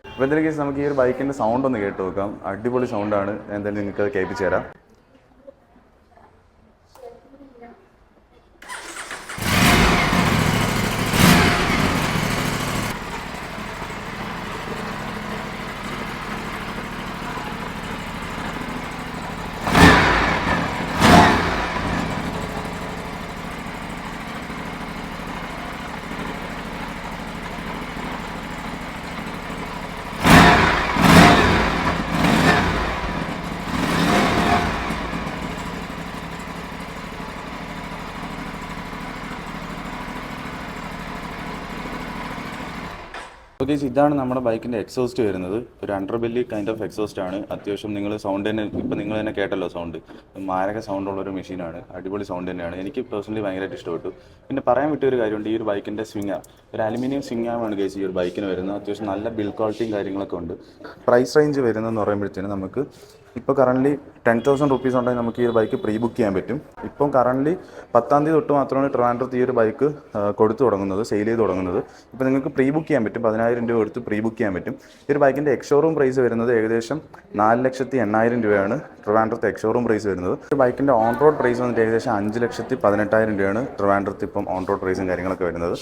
അപ്പോൾ എന്തായാലും കേസ് നമുക്ക് ഈ ഒരു ബൈക്കിൻ്റെ സൗണ്ട് ഒന്ന് കേട്ട് നോക്കാം. അടിപൊളി സൗണ്ടാണ്. എന്തായാലും നിങ്ങൾക്ക് അത് കേൾപ്പിച്ചു തരാം. ഓക്കെ, ഇതാണ് നമ്മുടെ ബൈക്കിൻ്റെ എക്സോസ്റ്റ് വരുന്നത്. ഒരു under belly kind of exhaust ആണ്. അത്യാവശ്യം നിങ്ങൾ സൗണ്ട് തന്നെ ഇപ്പം നിങ്ങൾ തന്നെ കേട്ടല്ലോ, സൗണ്ട് മാരക സൗണ്ടുള്ളൊരു മെഷീനാണ്. അടിപൊളി സൗണ്ട് തന്നെയാണ്. എനിക്ക് പേഴ്സണലി ഭയങ്കരമായിട്ട് ഇഷ്ടപ്പെട്ടു. പിന്നെ പറയാൻ വിട്ട ഒരു കാര്യമുണ്ട്, ഈ ഒരു ബൈക്കിൻ്റെ സ്വിംഗ് ആം ഒരു അലുമിനിയം സ്വിംഗ് ആമാണ് കേസ് ഈ ഒരു ബൈക്കിന് വരുന്നത്. അത്യാവശ്യം നല്ല ബിൽഡ് ക്വാളിറ്റിയും കാര്യങ്ങളൊക്കെ ഉണ്ട്. പ്രൈസ് റേഞ്ച് വരുന്നതെന്ന് പറയുമ്പോഴത്തേന് നമുക്ക് ഇപ്പോൾ കറൻ്റ് 10,000 റുപ്പീസ് ഉണ്ടെങ്കിൽ നമുക്ക് ഈ ഒരു ബൈക്ക് പ്രീ ബുക്ക് ചെയ്യാൻ പറ്റും. ഇപ്പം കറൻ്റ് 10-ാം തീയതി തൊട്ട് മാത്രമാണ് ട്രിവാൻഡ്രത്ത് ഈ ഒരു ബൈക്ക് കൊടുത്തു തുടങ്ങുന്നത്, സെയിൽ ചെയ്ത് തുടങ്ങുന്നത്. ഇപ്പോൾ നിങ്ങൾക്ക് പ്രീ ബുക്ക് ചെയ്യാൻ പറ്റും. 10,000 രൂപ കൊടുത്ത് പ്രീ ബുക്ക് ചെയ്യാൻ പറ്റും. ഈ ഒരു ബൈക്കിൻ്റെ എക്സ്ഷോറൂം പ്രൈസ് വരുന്നത് ഏകദേശം 4,80,000 രൂപയാണ് ട്രിവാൻഡ്രത്ത് എക്സ്ഷോറൂം പ്രൈസ് വരുന്നത്. ഒരു ബൈക്കിൻ്റെ ഓൺ റോഡ് പ്രൈസ് വന്നിട്ട് ഏകദേശം 5,18,000 രൂപയാണ് ട്രിവാൻഡ്രത്ത് ഇപ്പം ഓൺ റോഡ് പ്രൈസും കാര്യങ്ങളൊക്കെ വരുന്നത്.